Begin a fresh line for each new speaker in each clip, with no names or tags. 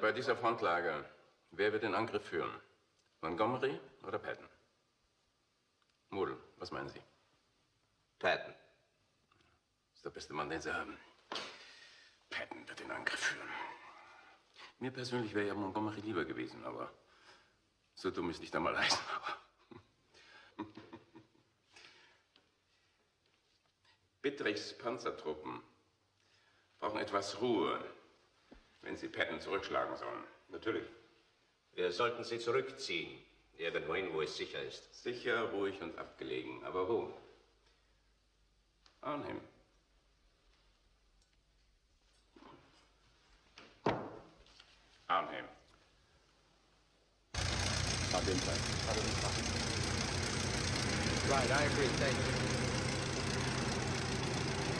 Bei dieser Frontlage, wer wird den Angriff führen? Montgomery oder Patton? Model, was meinen Sie?
Patton.
Das ist der beste Mann, den Sie haben. Patton wird den Angriff führen. Mir persönlich wäre ja Montgomery lieber gewesen, aber so dumm ist nicht einmal Eisenhower. Bittrichs Panzertruppen brauchen etwas Ruhe, wenn sie Patton zurückschlagen sollen.
Natürlich. Wir sollten sie zurückziehen. Irgendwohin, wo es sicher ist.
Sicher, ruhig und abgelegen. Aber wo? Arnhem. Arnhem.
Right, I agree. Thank you.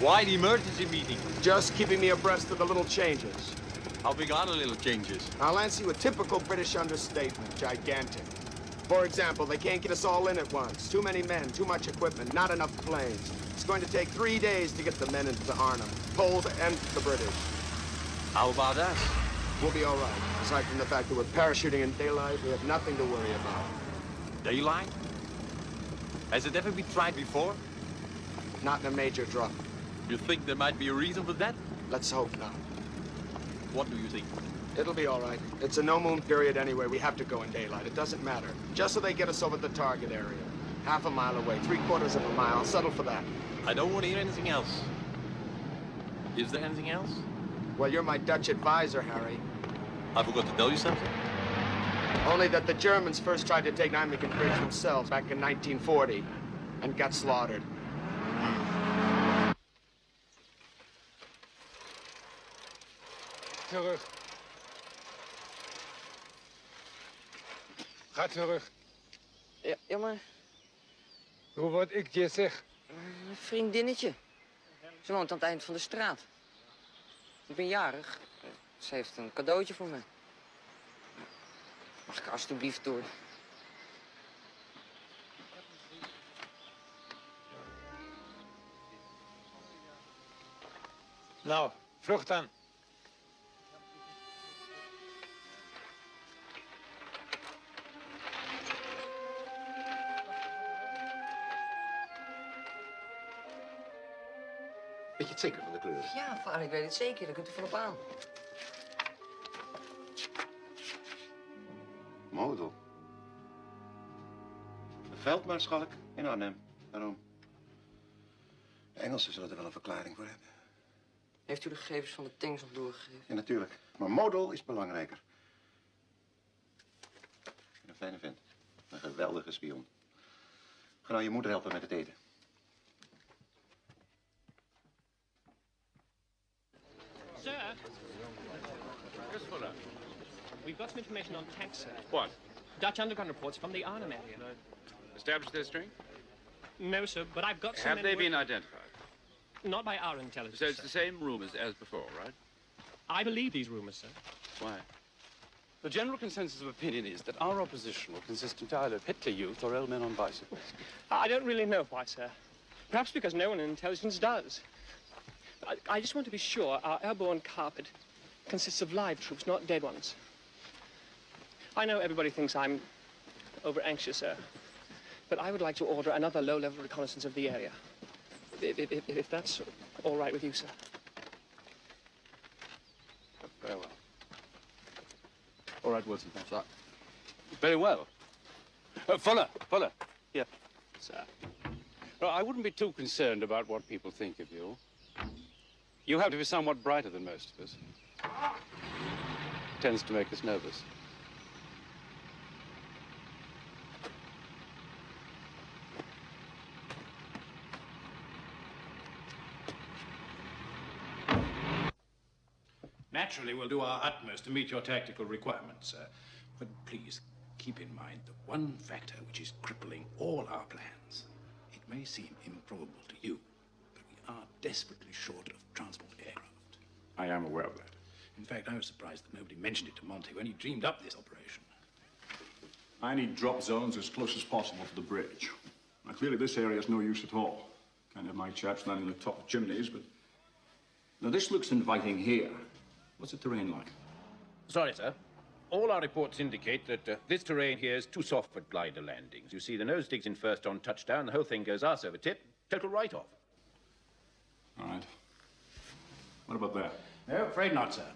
Why the emergency meeting?
Just keeping me abreast of the little changes.
How big are the little changes?
I'll answer you a typical British understatement, gigantic. For example, they can't get us all in at once. Too many men, too much equipment, not enough planes. It's going to take 3 days to get the men into Arnhem, Poles and the British.
How about us?
We'll be all right. Aside from the fact that we're parachuting in daylight, we have nothing to worry about.
Daylight? Has it ever been tried before?
Not in a major drop.
You think there might be a reason for that?
Let's hope not.
What do you think?
It'll be all right. It's a no-moon period anyway. We have to go in daylight. It doesn't matter. Just so they get us over the target area. Half a mile away, 3/4 of a mile. I'll settle for that.
I don't want to hear anything else. Is there anything else?
Well, you're my Dutch advisor, Harry.
I forgot to tell you something.
Only that the Germans first tried to take Nijmegen Bridge themselves back in 1940 and got slaughtered.
Terug. Ga terug.
Ja, maar...
Doe wat ik je zeg.
Een vriendinnetje. Ze woont aan het eind van de straat. Ik ben jarig. Ze heeft een cadeautje voor me. Mag ik alsjeblieft door?
Nou, vlucht dan.
Weet je het zeker van de kleur?
Ja, vader, ik weet het zeker. Daar kunt u volop aan.
Model. Een veldmaarschalk in Arnhem. Waarom? De Engelsen zullen er wel een verklaring voor hebben.
Heeft u de gegevens van de tanks nog doorgegeven?
Ja, natuurlijk. Maar model is belangrijker. Een fijne vent. Een geweldige spion. Ga nou je moeder helpen met het eten.
Sir? Yes, Fuller. We've got some information on tanks, sir.
What?
Dutch underground reports from the Arnhem area.
Established their strength?
No, sir, but I've got some...
Have they been identified?
Not by our intelligence,
So it's
sir.
the same rumors as before, right?
I believe these rumors, sir.
Why?
The general consensus of opinion is that our opposition will consist entirely of Hitler youth or old men on bicycles.
I don't really know why, sir. Perhaps because no one in intelligence does. I just want to be sure our airborne carpet consists of live troops, not dead ones. I know everybody thinks I'm over-anxious, sir, but I would like to order another low-level reconnaissance of the area. If that's all right with you, sir.
Very well. All right, Wilson, thanks. Right. Very well. Fuller. Here.
Sir.
Well, I wouldn't be too concerned about what people think of you. You have to be somewhat brighter than most of us. Tends to make us nervous.
Naturally, we'll do our utmost to meet your tactical requirements, sir. But please, keep in mind the one factor which is crippling all our plans. It may seem improbable to you, but we are desperately short of transport aircraft.
I am aware of that.
In fact, I was surprised that nobody mentioned it to Monty when he dreamed up this operation.
I need drop zones as close as possible to the bridge. Now, clearly, this area is no use at all. Can't have my chaps landing on the top of chimneys, but... Now, this looks inviting here. What's the terrain like?
Sorry, sir. All our reports indicate that this terrain here is too soft for glider landings. You see, the nose digs in first on touchdown, the whole thing goes arse over tip, total write-off.
All right. What about there?
No, afraid not, sir.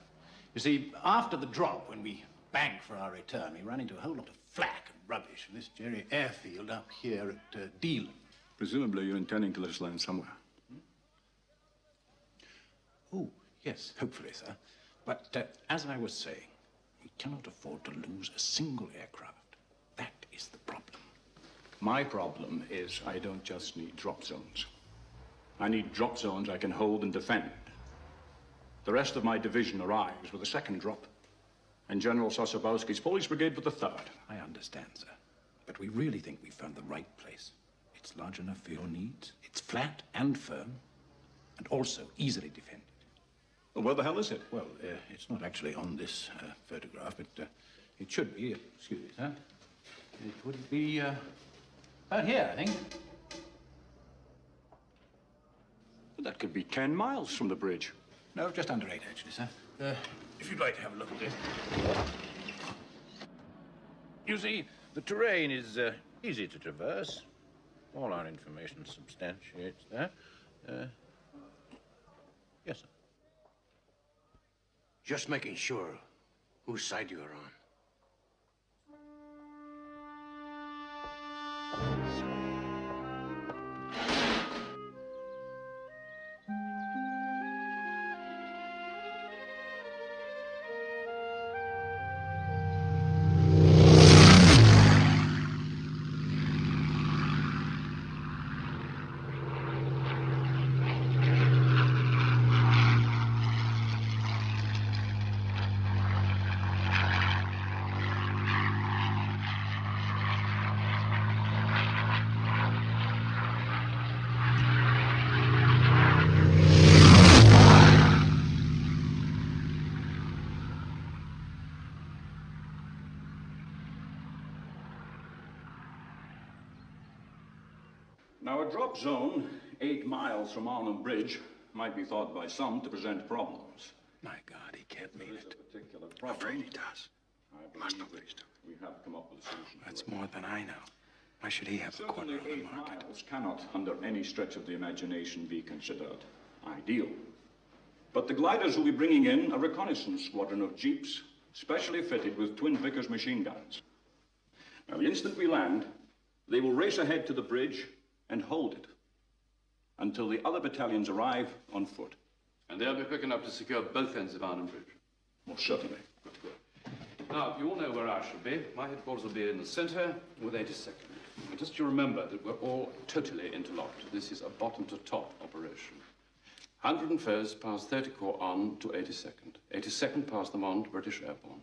You see, after the drop, when we banked for our return, we ran into a whole lot of flak and rubbish in this very airfield up here at Deal.
Presumably you're intending to let us land somewhere.
Oh, yes, hopefully, sir. But as I was saying, we cannot afford to lose a single aircraft. That is the problem.
My problem is I don't just need drop zones. I need drop zones I can hold and defend. The rest of my division arrives with the second drop, and General Sosabowski's Police Brigade with the third.
I understand, sir. But we really think we found the right place. It's large enough for your needs. It's flat and firm, and also easily defended.
Well, where the hell is it?
Well, it's not actually on this photograph, but it should be. Excuse me, sir. It would be about here, I think.
Well, that could be 10 miles from the bridge.
No, just under 8, actually, sir. If you'd like to have a look at it.
You see, the terrain is easy to traverse. All our information substantiates that. Yes, sir.
Just making sure whose side you are on.
Now, a drop zone 8 miles from Arnhem Bridge might be thought by some to present problems.
My God, he can't mean it.
I'm
afraid he does.
Must have pleased. We have come up with a solution.
That's more than I know. Why should he have a corner
Certainly,
on the
8
market?
miles cannot, under any stretch of the imagination, be considered ideal. But the gliders will be bringing in a reconnaissance squadron of jeeps, specially fitted with twin Vickers machine guns. Now, the instant we land, they will race ahead to the bridge and hold it until the other battalions arrive on foot.
And they'll be quick enough to secure both ends of Arnhem Bridge?
Most certainly.
Good. Now, you all know where I shall be. My headquarters will be in the center with 82nd. And just you remember that we're all totally interlocked. This is a bottom-to-top operation. 101st pass 30 Corps on to 82nd. 82nd pass them on to British Airborne.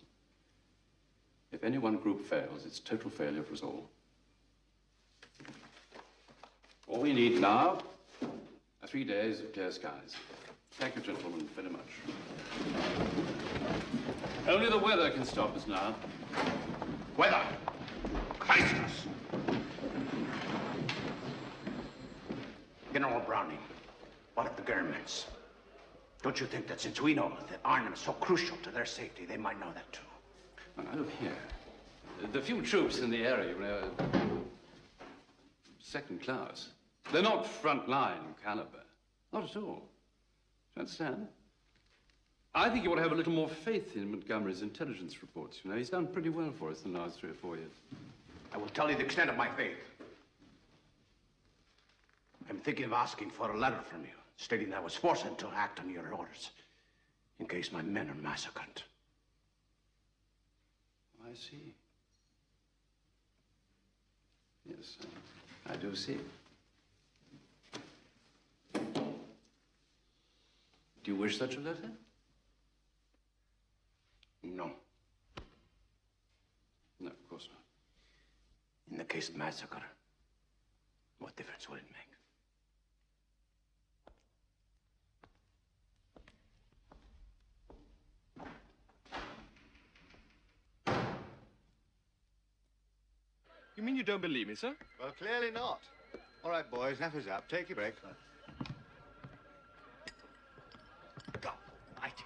If any one group fails, it's total failure for us all. All we need now are 3 days of clear skies. Thank you, gentlemen, very much. Only the weather can stop us now.
Weather! Christus! General Browning, what of the Germans? Don't you think that since we know that Arnhem is so crucial to their safety, they might know that too?
Now, look here. The few troops in the area are second class. They're not front-line caliber. Not at all. Do you understand? I think you ought to have a little more faith in Montgomery's intelligence reports. You know, he's done pretty well for us in the last 3 or 4 years.
I will tell you the extent of my faith. I'm thinking of asking for a letter from you, stating that I was forced to act on your orders, in case my men are massacred.
I see. Yes, I do see. Do you wish such a letter?
No.
No, of course not.
In the case of massacre, what difference would it make?
You mean you don't believe me, sir?
Well, clearly not. All right, boys, enough is up. Take your break.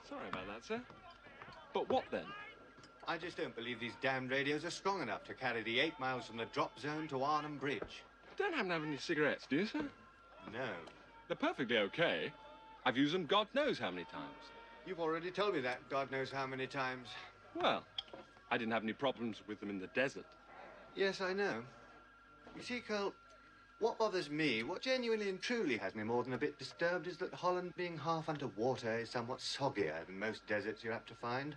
Sorry about that, sir. But what then?
I just don't believe these damned radios are strong enough to carry the 8 miles from the drop zone to Arnhem Bridge.
Don't happen to have any cigarettes, do you, sir?
No.
They're perfectly okay. I've used them God knows how many times.
You've already told me that God knows how many times.
Well, I didn't have any problems with them in the desert.
Yes, I know. You see, Cole, what bothers me, what genuinely and truly has me more than a bit disturbed, is that Holland, being half underwater, is somewhat soggier than most deserts you're apt to find.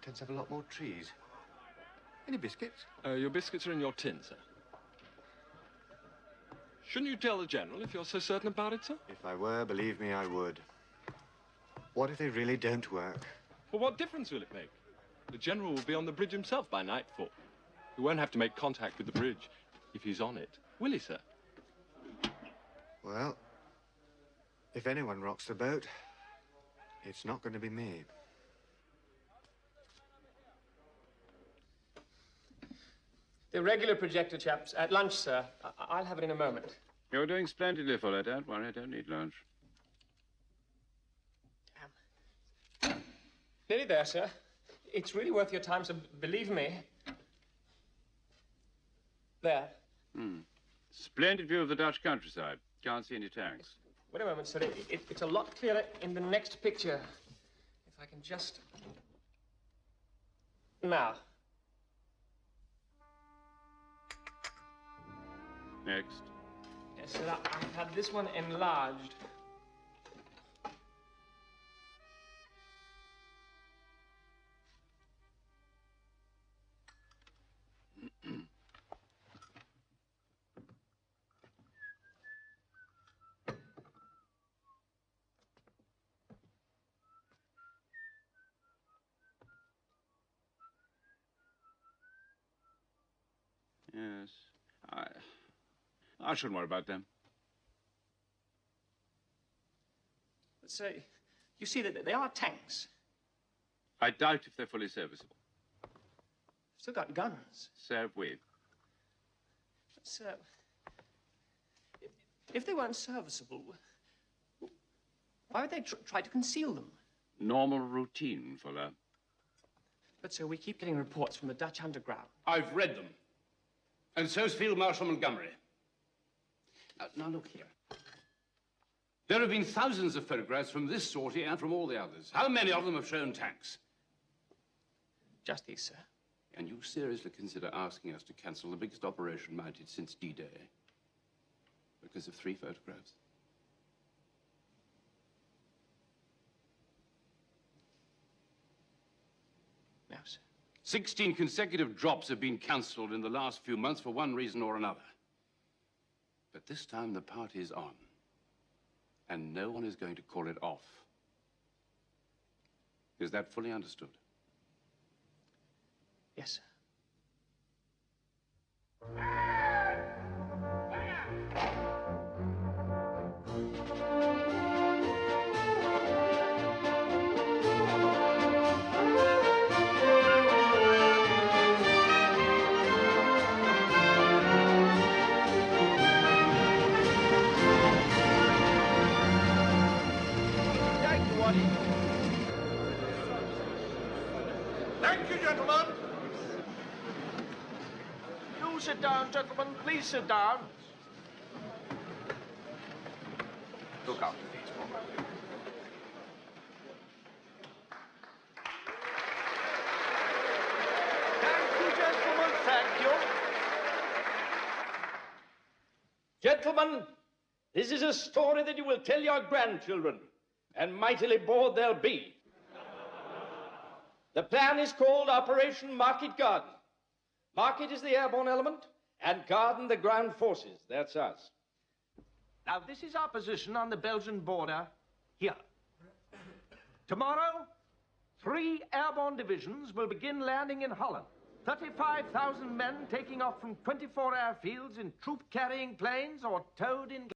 It tends to have a lot more trees. Any biscuits?
Your biscuits are in your tin, sir. Shouldn't you tell the General if you're so certain about it, sir?
If I were, believe me, I would. What if they really don't work?
Well, what difference will it make? The General will be on the bridge himself by nightfall. He won't have to make contact with the bridge if he's on it, will he, sir?
Well, if anyone rocks the boat, it's not going to be me.
The regular projector, chaps. At lunch, sir. I'll have it in a moment.
You're doing splendidly, Fuller. Don't worry, I don't need lunch.
Nearly there, sir. It's really worth your time, so believe me. There.
Splendid view of the Dutch countryside. Can't see any tanks.
Wait a moment, sir. It's a lot clearer in the next picture. If I can just... Now.
Next.
Yes, sir. I've had this one enlarged.
Yes. I shouldn't worry about them.
But, sir, you see that they are tanks.
I doubt if they're fully serviceable.
Still got guns.
So have we.
But, sir, if they weren't serviceable, why would they try to conceal them?
Normal routine, Fuller.
But, sir, we keep getting reports from the Dutch underground.
I've read them. And so's Field Marshal Montgomery. Now look here. There have been thousands of photographs from this sortie and from all the others. How many of them have shown tanks?
Just these, sir.
And you seriously consider asking us to cancel the biggest operation mounted since D-Day because of 3 photographs?
No, sir.
16 consecutive drops have been cancelled in the last few months for one reason or another. But this time the party is on, and no one is going to call it off. Is that fully understood?
Yes, sir.
Thank you, gentlemen. Do sit down, gentlemen. Please sit down.
Look after these, woman.
Thank you, gentlemen. Thank you. Gentlemen, this is a story that you will tell your grandchildren, and mightily bored they'll be. The plan is called Operation Market Garden. Market is the airborne element, and Garden the ground forces. That's us. Now, this is our position on the Belgian border here. Tomorrow, 3 airborne divisions will begin landing in Holland. 35,000 men taking off from 24 airfields in troop-carrying planes or towed in...